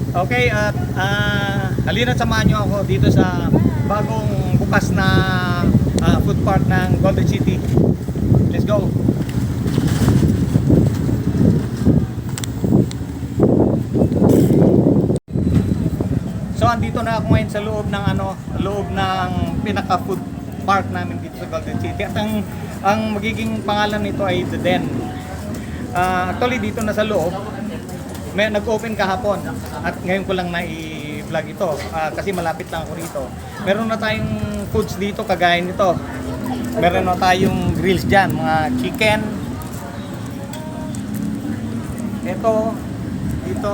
Okay, at halina samahan nyo ako dito sa bagong bukas na food park ng Golden City. Let's go! So andito na ako ngayon sa loob ng pinaka food park namin dito sa Golden City. At ang magiging pangalan nito ay The Den. Actually dito na sa loob, may nag-open kahapon at ngayon ko lang na-vlog ito kasi malapit lang ako rito. Meron na tayong foods dito kagaya nito. Meron na tayong grills dyan, mga chicken. Ito, dito.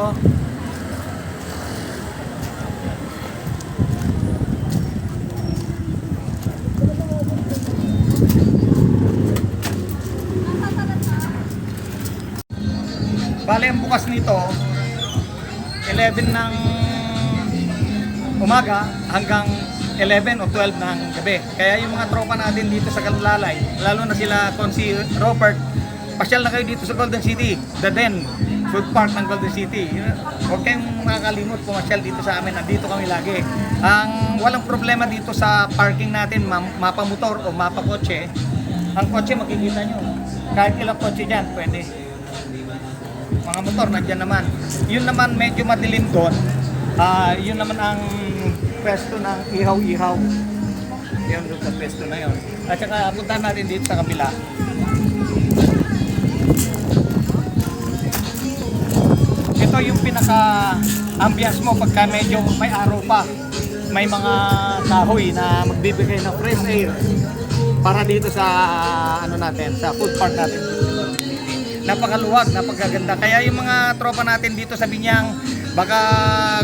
Bale, ang bukas nito 11 ng umaga hanggang 11 o 12 ng gabi. Kaya yung mga tropa natin dito sa Kalalay, lalo na sila Consi Robert, pasyal na kayo dito sa Golden City, The Den Food Park ng Golden City. Huwag kayong makakalimot pumasyal dito sa amin, nandito kami lagi. Ang walang problema dito sa parking natin, mapa motor o mapa kotse. Ang kotse makikita nyo, kahit ilang kotse dyan, pwede. Mga motor nandiyan naman. Yun naman medyo madilim doon. Yun naman ang pwesto ng ihaw-ihaw. Yun doon sa pwesto na yun. At saka punta natin dito sa kabila. Ito yung pinaka-ambience mo pagka medyo may araw pa. May mga kahoy na magbibigay ng fresh air para dito sa natin, sa food park natin. Napakaluwag, napakaganda. Kaya yung mga tropa natin dito sa Binyang, baka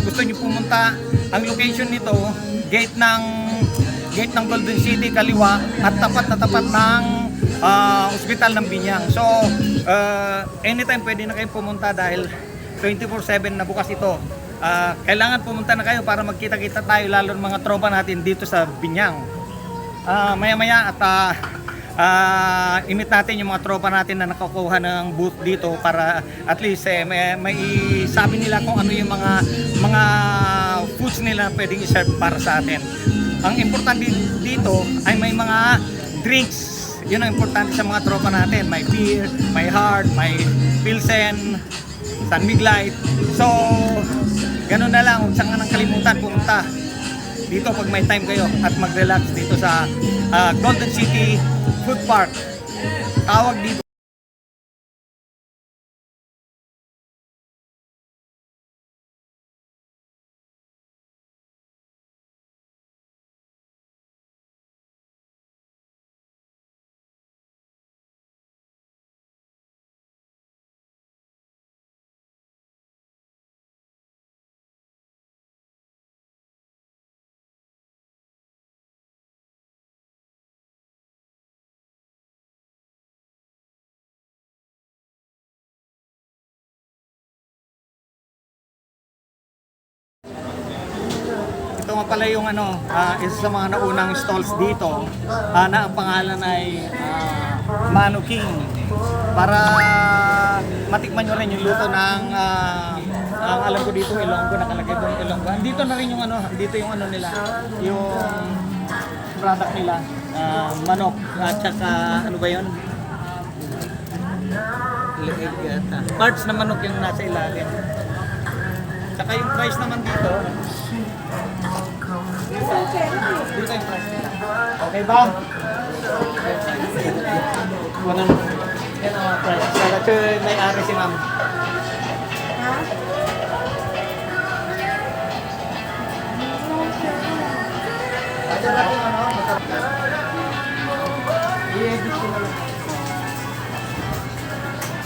gusto nyo pumunta, ang location nito, gate ng Golden City kaliwa at tapat na tapat ng ospital ng Binyang. So, anytime pwede na kayong pumunta dahil 24/7 na bukas ito. Kailangan pumunta na kayo para magkita-kita tayo, lalo ng mga tropa natin dito sa Binyang. Maya-maya at imit natin yung mga tropa natin na nakakuha ng booth dito para at least may sabi nila kung ano yung mga foods nila pwedeng i-serve para sa atin. Ang importante dito ay may mga drinks. Yun ang importante sa mga tropa natin. May beer, may hard, may pilsen, San Mig Light. So, ganun na lang. Huwag saan ka nang kalimutan pumunta dito pag may time kayo at mag-relax dito sa Golden City Food Park. Tawag dito. Ito nga pala yung isa sa mga naunang stalls dito na ang pangalan ay Mano King. Para matikman nyo rin yung luto ng ang alam ko dito Ilonggo, nakalagay doon Ilonggo. Dito na rin yung dito yung nila, yung product nila, manok at saka ano ba yun? Parts na manok yung nasa ilalim. Saka yung price naman dito yung price nila. Okay ba? Yan ang price. Ito may-ari si ma'am.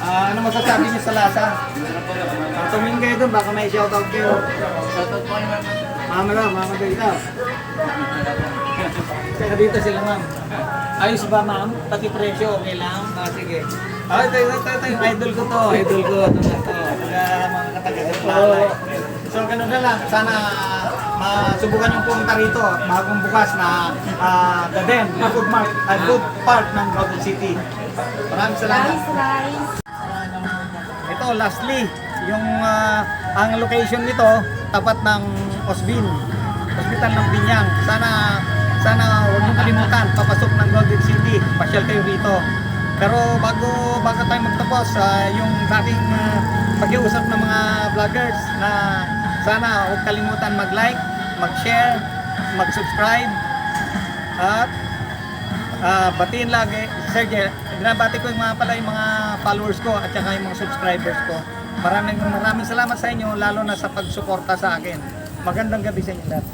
Ano masasabi niyo sa lasa? Tumingin kayo doon, baka may shoutout kayo. Shoutout po kayo, ma'am. Mama dito. Saka dito sila, ma'am. Ayos ba, ma'am? Pati presyo, okay lang? Sige. Ito, idol ko to. Idol ko. Mga kataga-lalay. So, ganun na lang. Sana masubukan yung pumunta rito. Bagong bukas na The Den, Food Park ng Golden City. Maraming salamat. Ito, lastly, yung Ang location nito, tapat ng Osbin, Hospital ng Binyang. Sana huwag niyo kalimutan, papasok ng Golden City, pasyal kayo rito. Pero bago tayo magtapos, yung dating pag-iusap ng mga vloggers na sana huwag kalimutan mag-like, mag-share, mag-subscribe, at batiin lagi, Sergey, binabati ko yung yung mga followers ko at saka yung mga subscribers ko. Maraming salamat sa inyo, lalo na sa pagsuporta sa akin. Magandang gabi sa inyo lahat.